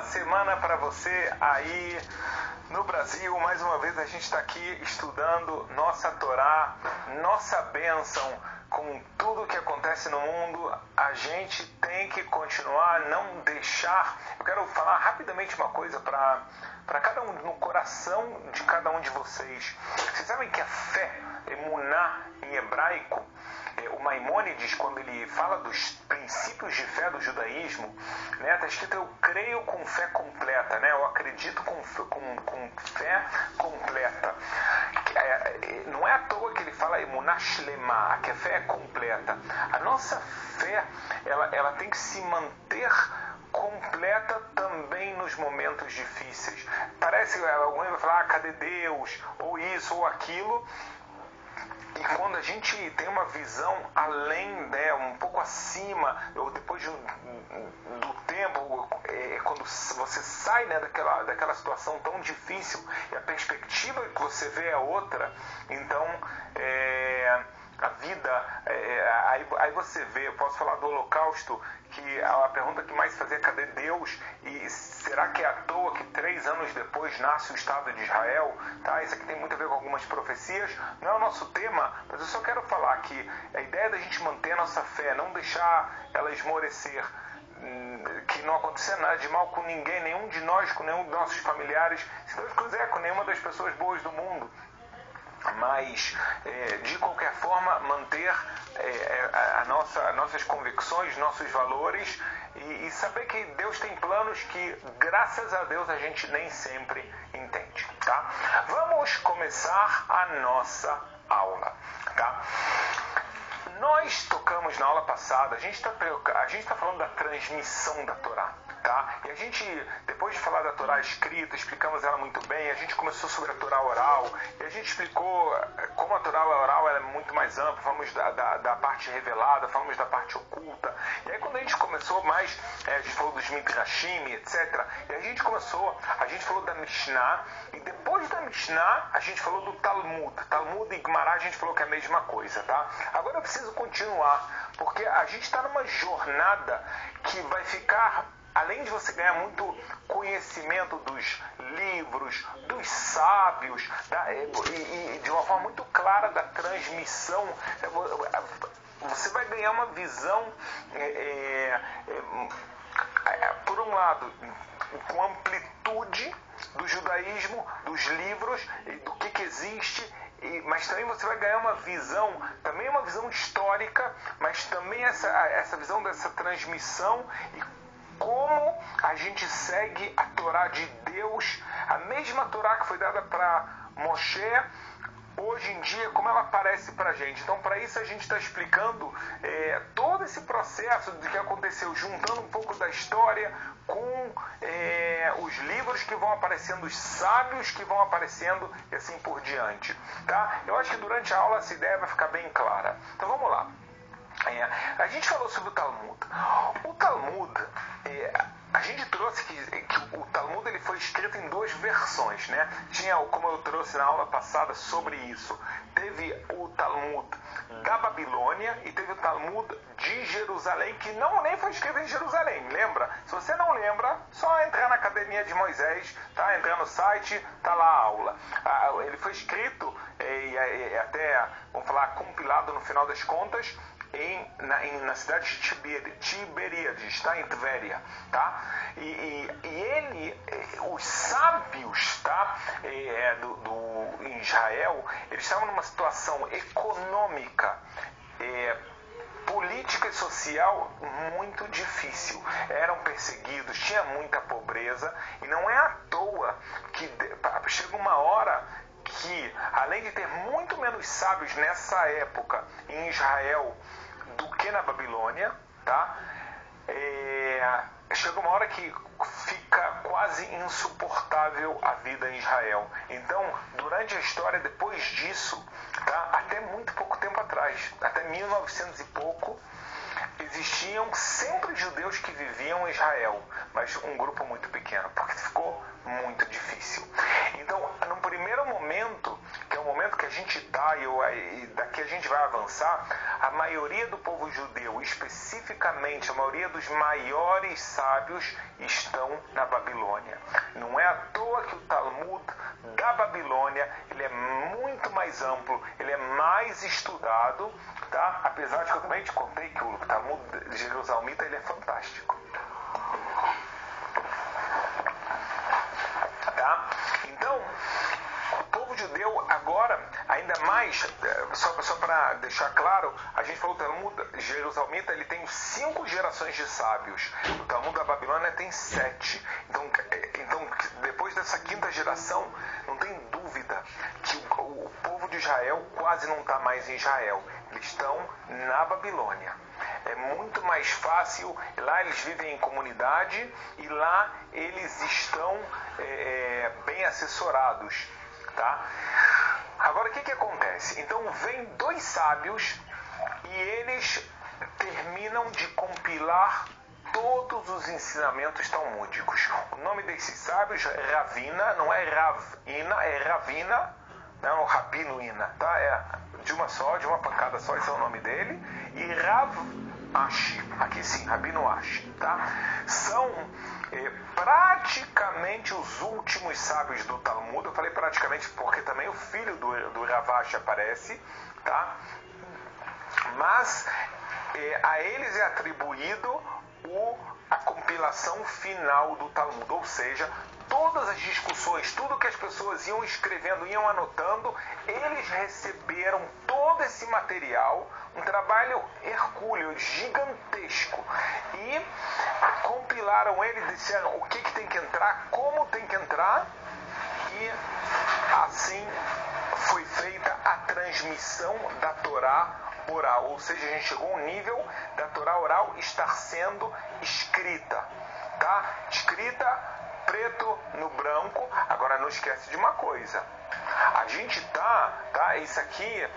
semana para você aí no Brasil. Mais uma vez a gente está aqui estudando nossa Torá, nossa bênção. Com tudo que acontece no mundo, a gente tem que continuar, não deixar. Eu quero falar rapidamente uma coisa para cada um, no coração de cada um de vocês. Vocês sabem que a fé, emuná em hebraico, o Maimônides, quando ele fala dos princípios de fé do judaísmo, né, está escrito: eu creio com fé completa, né, eu acredito com fé completa. Não é à toa que ele fala emuná shlema, que a fé é completa. A nossa fé, ela tem que se manter completa também nos momentos difíceis. Parece que alguém vai falar: cadê Deus? Ou isso ou aquilo. E quando a gente tem uma visão além, né, um pouco acima, ou depois do tempo, quando você sai, né, daquela situação tão difícil e a perspectiva que você vê é outra, então a vida, aí você vê, eu posso falar do Holocausto, que a pergunta que mais fazia: cadê Deus? E será que é à toa que 3 anos depois nasce o Estado de Israel? Tá? Isso aqui tem muito a ver com algumas profecias, não é o nosso tema, mas eu só quero falar que a ideia da gente manter a nossa fé, não deixar ela esmorecer, que não acontecer nada de mal com ninguém, nenhum de nós, com nenhum dos nossos familiares, se Deus quiser, com nenhuma das pessoas boas do mundo. Mas, de qualquer forma, manter nossas convicções, nossos valores e saber que Deus tem planos que, graças a Deus, a gente nem sempre entende. Tá? Vamos começar a nossa aula. Tá? Nós tocamos na aula passada, a gente está falando da transmissão da Torá. Tá? E a gente, depois de falar da Torá escrita, explicamos ela muito bem, a gente começou sobre a Torá oral, e a gente explicou como a Torá oral ela é muito mais ampla, falamos da parte revelada, falamos da parte oculta, e aí quando a gente começou mais, a gente falou dos Midrashim, etc., e a gente falou da Mishnah, e depois da Mishnah, a gente falou do Talmud e Gemara, a gente falou que é a mesma coisa, tá? Agora eu preciso continuar, porque a gente está numa jornada que vai ficar, além de você ganhar muito conhecimento dos livros, dos sábios, e de uma forma muito clara da transmissão, você vai ganhar uma visão, por um lado, com amplitude do judaísmo, dos livros, do que existe, mas também você vai ganhar uma visão, também uma visão histórica, mas também essa visão dessa transmissão e como a gente segue a Torá de Deus, a mesma Torá que foi dada para Moshe, hoje em dia, como ela aparece para a gente. Então, para isso, a gente está explicando todo esse processo de que aconteceu, juntando um pouco da história com os livros que vão aparecendo, os sábios que vão aparecendo e assim por diante. Tá? Eu acho que durante a aula essa ideia vai ficar bem clara. Então, vamos lá. A gente falou sobre o Talmud. O Talmud, a gente trouxe que o Talmud ele foi escrito em 2 versões, né? Tinha, como eu trouxe na aula passada sobre isso, teve o Talmud da Babilônia e teve o Talmud de Jerusalém, que nem foi escrito em Jerusalém, lembra? Se você não lembra, só entrar na Academia de Moisés, tá? Entrar no site, tá lá a aula. Ele foi escrito e até, vamos falar, compilado no final das contas, na cidade de Tiberíades, tá? Em Tvéria, tá? E os sábios, tá? Em Israel, eles estavam numa situação econômica, política e social muito difícil. Eram perseguidos, tinha muita pobreza, e não é à toa que chega uma hora que, além de ter muito menos sábios nessa época em Israel do que na Babilônia, tá? Chega uma hora que fica quase insuportável a vida em Israel. Então, durante a história, depois disso, tá? Até muito pouco tempo atrás, até 1900 e pouco, existiam sempre judeus que viviam em Israel, mas um grupo muito pequeno, porque ficou muito difícil. Então, no primeiro momento, que é o momento que a gente está, e daqui a gente vai avançar, a maioria do povo judeu, especificamente a maioria dos maiores sábios, estão na Babilônia. Não é à toa que o Talmud da Babilônia, ele é muito mais amplo, ele é mais estudado, tá? Apesar de que eu também te contei que o Talmud jerusalemita, ele é fantástico. Tá? Então, o povo judeu agora, ainda mais, só para deixar claro, a gente falou que o Talmud jerusalemita, ele tem 5 gerações de sábios. O Talmud da Babilônia tem 7. Então, depois dessa 5ª geração, não tem dúvida que o povo de Israel quase não está mais em Israel. Eles estão na Babilônia. É muito mais fácil, lá eles vivem em comunidade e lá eles estão bem assessorados, tá? Agora, o que acontece? Então, vem 2 sábios e eles terminam de compilar todos os ensinamentos talmúdicos. O nome desses sábios é Ravina, não é Ravina, é Ravina, não, Rabino Ina, tá? É de uma pancada só, esse é o nome dele. E Rav Ashi, aqui sim, Rabino Ashi, tá? São praticamente os últimos sábios do Talmud. Eu falei praticamente porque também o filho do Rav Ashi aparece, tá? Mas a eles é atribuído a compilação final do Talmud, ou seja, todas as discussões, tudo que as pessoas iam escrevendo, iam anotando, eles receberam todo esse material, um trabalho hercúleo, gigantesco, e compilaram ele, disseram o que tem que entrar, como tem que entrar, e assim foi feita a transmissão da Torá oral, ou seja, a gente chegou a um nível da Torá oral estar sendo escrita, tá? Escrita preto no branco. Agora não esquece de uma coisa, a gente tá, isso aqui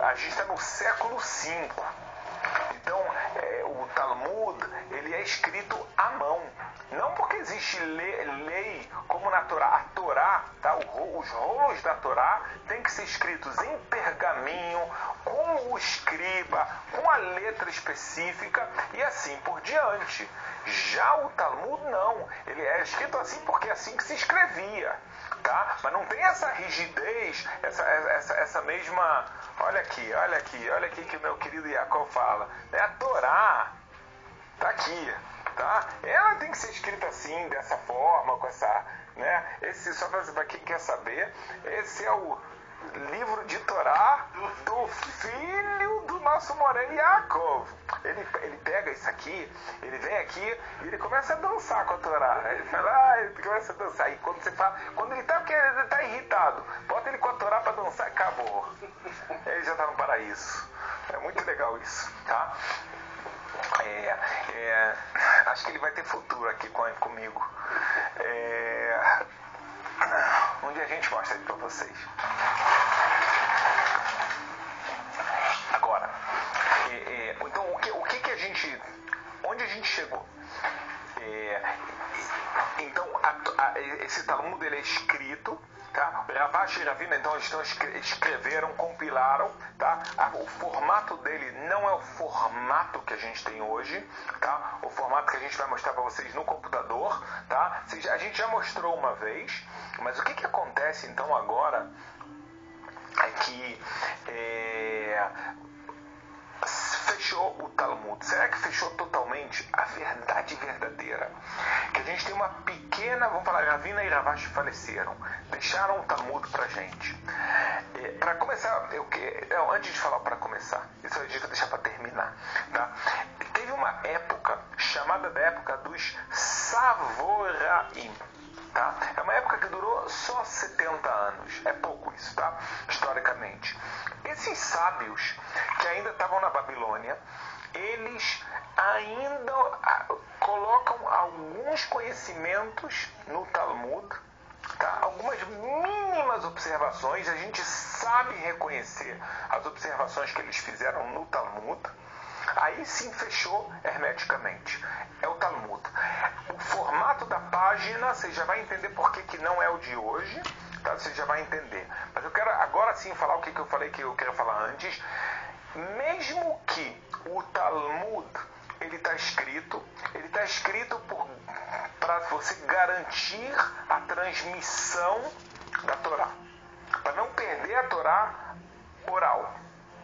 a gente está no século V, então o Talmud, ele é escrito à mão, não porque existe lei como na Torá. A Torá, tá? Os rolos da Torá têm que ser escritos em pergaminho, com o escriba, com a letra específica e assim por diante. Já o Talmud não, ele é escrito assim porque é assim que se escrevia, tá? Mas não tem essa rigidez, essa mesma... Olha aqui que o meu querido Jacob fala, né? A Torá tá aqui, tá? Ela tem que ser escrita assim, dessa forma, com essa, né? Esse, só para quem quer saber, esse é o livro de Torá do filho do nosso Moreno Jacob. Ele pega isso aqui, ele vem aqui e ele começa a dançar com a Torá. Ele fala, ele começa a dançar. E quando você fala, quando ele tá irritado, bota ele com a Torá para dançar, acabou. Ele já tá no paraíso. É muito legal isso, tá? Acho que ele vai ter futuro aqui comigo. Um dia a gente mostra ele para vocês. Agora, então o que a gente... Onde a gente chegou? Então, esse Talmud, ele é escrito, tá? Rav Ashi e Ravina, então, eles escreveram, compilaram, tá? O formato dele não é o formato que a gente tem hoje, tá? O formato que a gente vai mostrar para vocês no computador, tá? A gente já mostrou uma vez, mas o que acontece, então, agora é que fechou o Talmud. Será que fechou totalmente? A verdade verdadeira, que a gente tem uma pequena, vamos falar, Ravina e Rav Ashi faleceram, deixaram o Talmud pra gente. Para começar, antes de falar para começar, isso eu devia deixar para terminar, tá? Teve uma época chamada da época dos Savoraim, tá? É uma época que durou só 70 anos, é pouco isso, tá? Historicamente. Esses sábios que ainda estavam na Babilônia, eles ainda colocam alguns conhecimentos no Talmud, tá? Algumas mínimas observações, a gente sabe reconhecer as observações que eles fizeram no Talmud. Aí sim fechou hermeticamente. É o Talmud. O formato da página, você já vai entender por que não é o de hoje, tá? Você já vai entender. Mas eu quero agora sim falar o que eu falei que eu quero falar antes. Mesmo que o Talmud ele está escrito para você garantir a transmissão da Torá, para não perder a Torá oral.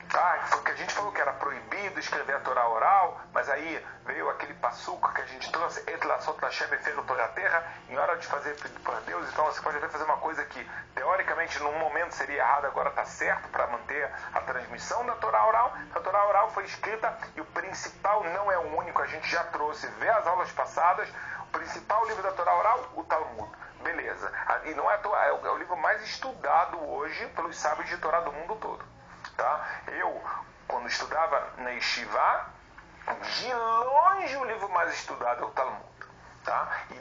Tá? Foi o que a gente falou que era proibido escrever a Torá oral, mas aí veio aquele passuco que a gente trouxe, Et lasot Lashem efero Torá terra, em hora de fazer por Deus, então você pode até fazer uma coisa que teoricamente num momento seria errado, agora está certo para manter a transmissão da Torá oral. A Torá oral foi escrita e o principal não é o único, a gente já trouxe, vê as aulas passadas, o principal livro da Torá oral, o Talmud. Beleza. E não é o livro mais estudado hoje pelos sábios de Torá do mundo todo. Tá? Eu, quando estudava na Yeshiva, de longe o livro mais estudado é o Talmud. Tá? E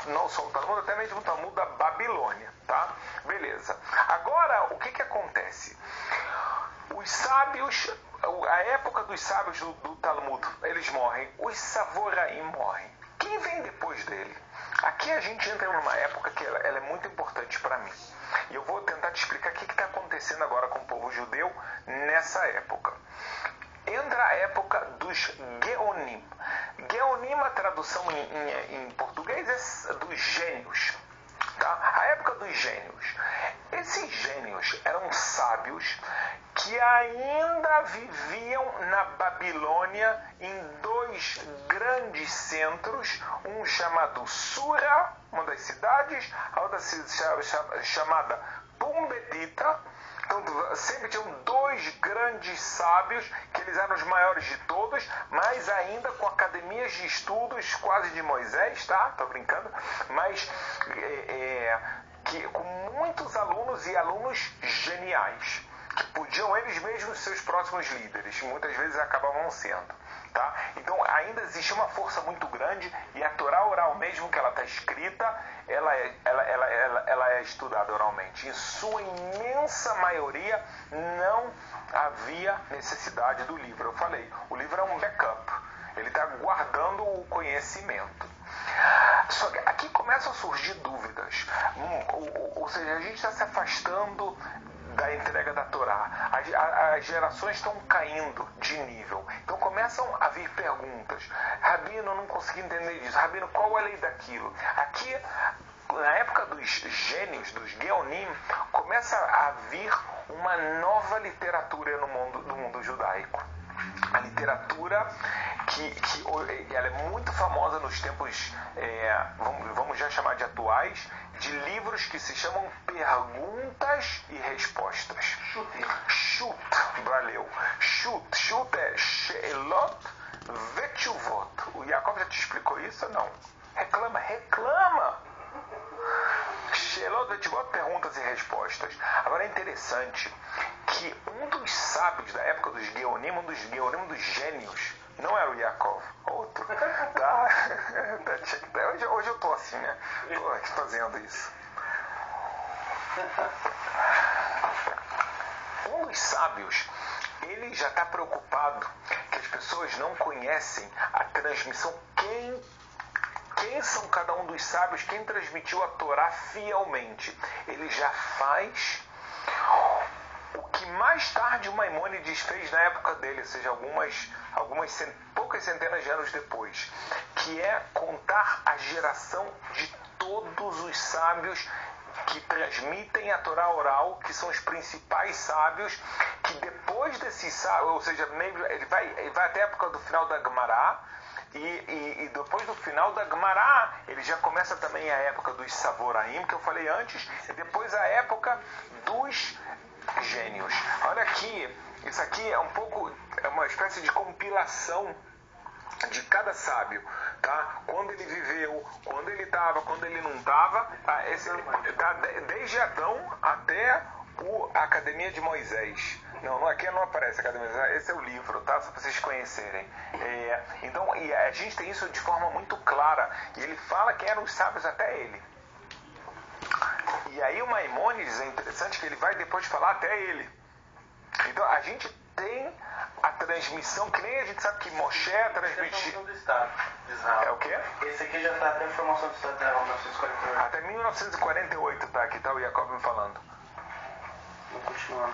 não só o Talmud, até mesmo o Talmud da Babilônia. Tá? Beleza. Agora, o que acontece? Os sábios, a época dos sábios do Talmud, eles morrem. Os Savoraim morrem. Quem vem depois dele? Aqui a gente entra numa época que ela é muito importante para mim. E eu vou tentar te explicar o que está acontecendo agora com o povo judeu nessa época. Entra a época dos Geonim. Geonim, a tradução em português é dos gênios. Tá? A época dos gênios. Esses gênios eram sábios que ainda viviam na Babilônia em dois grandes centros, um chamado Sura, uma das cidades, a outra chamada Pumbedita. Então, sempre tinham dois grandes sábios, que eles eram os maiores de todos, mas ainda com academias de estudos quase de Moisés, tá? Tô brincando, mas com muitos alunos e alunos geniais, que podiam eles mesmos ser os próximos líderes, muitas vezes acabavam sendo. Tá? Então ainda existe uma força muito grande e a Torá oral, mesmo que ela está escrita, ela é estudada oralmente. Em sua imensa maioria não havia necessidade do livro. Eu falei, o livro é um backup, ele está guardando o conhecimento. Só que aqui começam a surgir dúvidas, ou seja, a gente está se afastando da entrega da Torá. As gerações estão caindo de nível. Então começam a vir perguntas. Rabino, eu não consegui entender isso. Rabino, qual é a lei daquilo? Aqui, na época dos gênios, dos Geonim, começa a vir uma nova literatura no mundo judaico. A literatura que ela é muito famosa nos tempos, vamos já chamar de atuais, de livros que se chamam Perguntas e Respostas. Shut, valeu. Shut é She'elot Vetshuvot. O Jacob já te explicou isso ou não? Reclama. She'elot Vetshuvot, perguntas e respostas. Agora é interessante que um dos sábios da época dos Geonim, dos gênios, não era o Yaakov, outro. Tá? Hoje eu tô assim, né? Tô aqui fazendo isso. Um dos sábios, ele já está preocupado que as pessoas não conhecem a transmissão. Quem são cada um dos sábios? Quem transmitiu a Torá fielmente? Ele já faz o que mais tarde o Maimônides fez na época dele, ou seja, poucas centenas de anos depois, que é contar a geração de todos os sábios que transmitem a Torá oral, que são os principais sábios, que depois desses sábios, ou seja, ele vai até a época do final da Gemara, e depois do final da Gemara, ele já começa também a época dos Savoraim, que eu falei antes, e depois a época dos gênios. Olha aqui, isso aqui é uma espécie de compilação de cada sábio, tá? Quando ele viveu, quando ele estava, quando ele não estava, tá? Desde Adão até a Academia de Moisés. Não, aqui não aparece a Academia de Moisés, esse é o livro, tá? Só para vocês conhecerem. Então, e a gente tem isso de forma muito clara, e ele fala que eram os sábios até ele. E aí o Maimônides, é interessante que ele vai depois falar até ele. Então a gente tem a transmissão, que nem a gente sabe que Moshe transmitiu. Do Estado de Israel. É o quê? Esse aqui já está até a informação do Estado de Israel, 1948. Até 1948 tá aqui, tá o Jacob me falando. Vou continuar.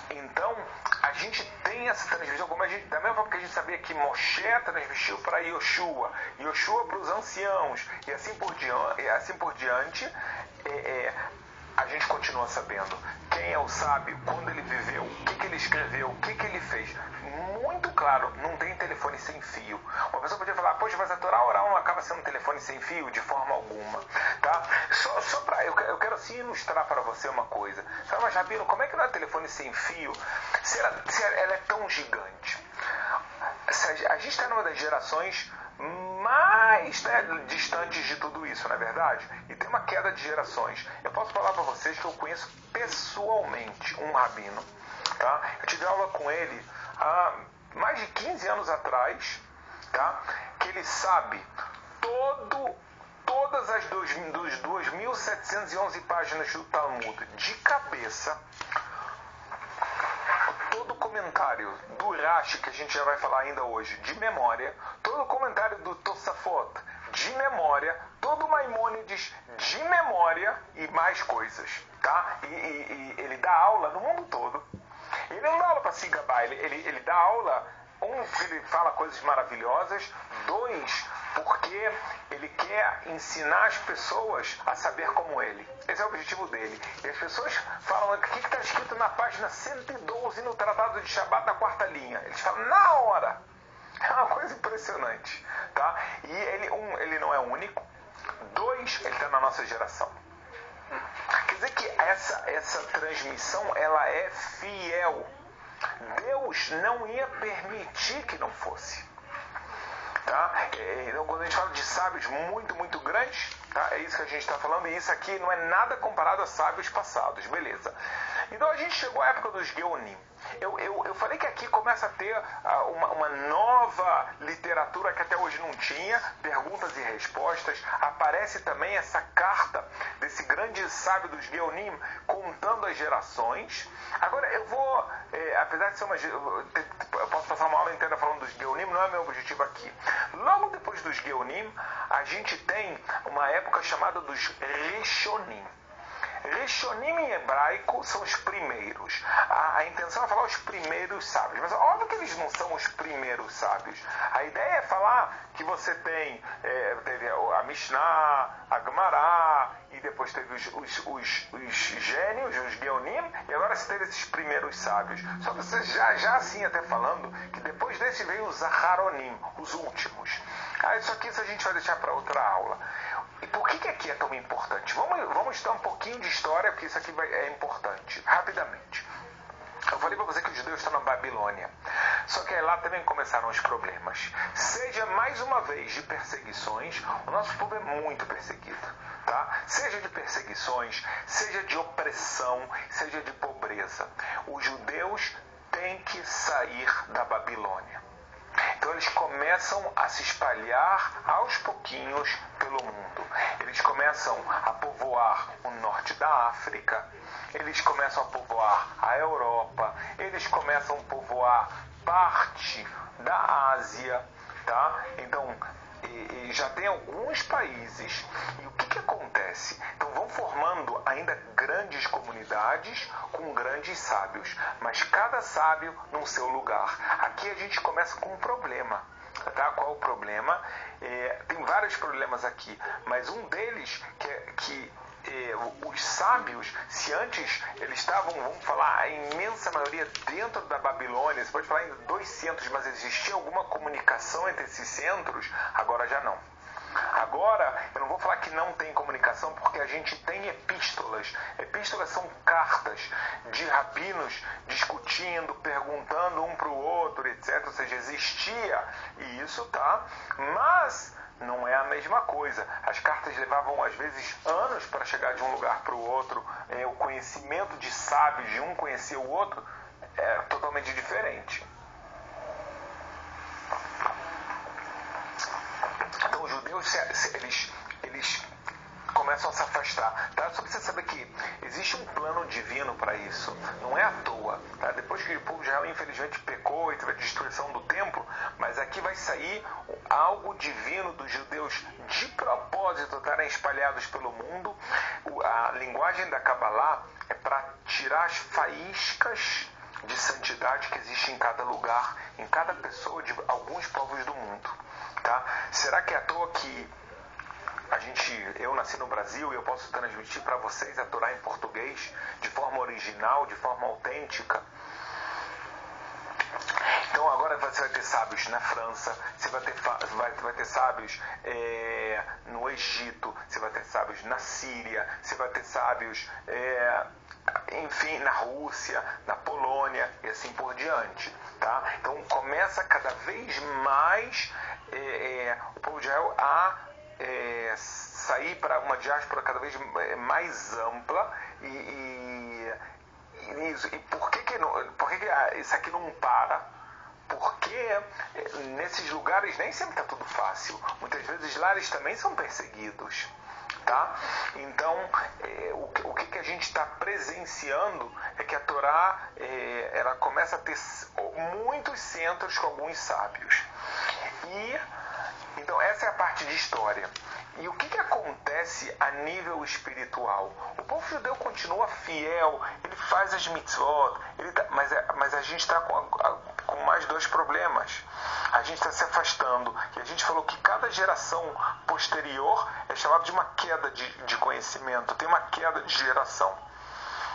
Então, a gente tem essa transmissão, como da mesma forma que a gente sabia que Moshe transmitiu para Yoshua, Yoshua para os anciãos, e assim por diante, a gente continua sabendo quem é o sábio, quando ele viveu, o que ele escreveu, o que ele fez. Muito claro, não tem telefone sem fio. Uma pessoa podia falar, poxa, mas a Torá oral não acaba sendo um telefone sem fio? De forma alguma. Tá? Só para eu quero assim ilustrar para você uma coisa. Sabe, mas Rabino, como é que não é telefone sem fio se ela é tão gigante? A gente está numa das gerações mais distantes de tudo isso, não é verdade? E tem uma queda de gerações. Eu posso falar para vocês que eu conheço pessoalmente um rabino. Tá? Eu tive aula com ele há mais de 15 anos atrás, tá? Que ele sabe todas as 2.711 páginas do Talmud de cabeça. Todo comentário do Rashi, que a gente já vai falar ainda hoje, de memória, todo comentário do Tosafot, de memória, todo Maimônides, de memória e mais coisas, tá? E ele dá aula no mundo todo. Ele não dá aula para se gabar, ele dá aula, porque ele fala coisas maravilhosas, dois, porque ele quer ensinar as pessoas a saber como ele. Esse é o objetivo dele. E as pessoas falam, o que está escrito na página 112 no Tratado de Shabat, na quarta linha? Eles falam, na hora! É uma coisa impressionante. Tá? E ele não é único. Dois, ele está na nossa geração. Quer dizer que essa transmissão, ela é fiel. Deus não ia permitir que não fosse. Tá? Então, quando a gente fala de sábios muito, muito grandes, tá? É isso que a gente está falando, e isso aqui não é nada comparado a sábios passados, beleza. Então a gente chegou à época dos Geonim. Eu falei que aqui começa a ter uma nova literatura que até hoje não tinha, perguntas e respostas. Aparece também essa carta desse grande sábio dos Geonim contando as gerações. Agora eu vou, apesar de ser eu posso passar uma aula inteira falando dos Geonim, não é meu objetivo aqui. Logo depois dos Geonim, a gente tem uma época chamada dos Rishonim. Rishonim em hebraico são os primeiros. A intenção é falar os primeiros sábios, mas óbvio que eles não são os primeiros sábios. A ideia é falar que você teve a Mishnah, a Gemara, e depois teve os gênios, os Geonim, e agora você teve esses primeiros sábios. Só que você já assim até falando que depois desse veio os Aharonim, os últimos. Isso aqui a gente vai deixar para outra aula. E por que aqui é tão importante? Vamos estudar um pouquinho de história, porque isso aqui é importante. Rapidamente. Eu falei para você que os judeus estão na Babilônia. Só que aí lá também começaram os problemas. Seja mais uma vez de perseguições, o nosso povo é muito perseguido. Tá? Seja de perseguições, seja de opressão, seja de pobreza. Os judeus têm que sair da Babilônia. Então eles começam a se espalhar aos pouquinhos pelo mundo. Eles começam a povoar o norte da África, eles começam a povoar a Europa, eles começam a povoar parte da Ásia, tá? Então, já tem alguns países. E o que acontece? Então vão formando ainda grandes comunidades com grandes sábios, mas cada sábio no seu lugar. Aqui a gente começa com um problema. Tá? Qual o problema? Tem vários problemas aqui, mas um deles que os sábios, se antes eles estavam, vamos falar, a imensa maioria dentro da Babilônia, você pode falar em 2 centros, mas existia alguma comunicação entre esses centros, agora já não. Agora, eu não vou falar que não tem comunicação, porque a gente tem epístolas. Epístolas são cartas de rabinos discutindo, perguntando um para o outro, etc. Ou seja, existia isso, tá? Mas não é a mesma coisa. As cartas levavam, às vezes, anos para chegar de um lugar para o outro. O conhecimento de sábios de um conhecer o outro é totalmente diferente. Então, os judeus, eles começam a se afastar, tá? Só precisa saber que existe um plano divino para isso, não é à toa, tá? Depois que o povo de Israel infelizmente pecou e teve a destruição do templo, mas aqui vai sair algo divino dos judeus de propósito estarem espalhados pelo mundo. A linguagem da Kabbalah é para tirar as faíscas de santidade que existe em cada lugar, em cada pessoa de alguns povos do mundo, tá? Será que é à toa que eu nasci no Brasil e eu posso transmitir para vocês a Torá em português de forma original, de forma autêntica? Então agora você vai ter sábios na França, você vai ter sábios no Egito, você vai ter sábios na Síria, você vai ter sábios, enfim, na Rússia, na Polônia e assim por diante, tá? Então começa cada vez mais o povo de Israel a sair para uma diáspora cada vez mais ampla e por que isso aqui não para? Porque nesses lugares nem sempre está tudo fácil. Muitas vezes lá eles também são perseguidos, tá? Então, o que a gente está presenciando é que a Torá ela começa a ter muitos centros com alguns sábios. Então, essa é a parte de história. E o que acontece a nível espiritual? O povo judeu continua fiel, ele faz as mitzvot, mas a gente está com mais dois problemas. A gente está se afastando, e a gente falou que cada geração posterior é chamada de uma queda de conhecimento, tem uma queda de geração.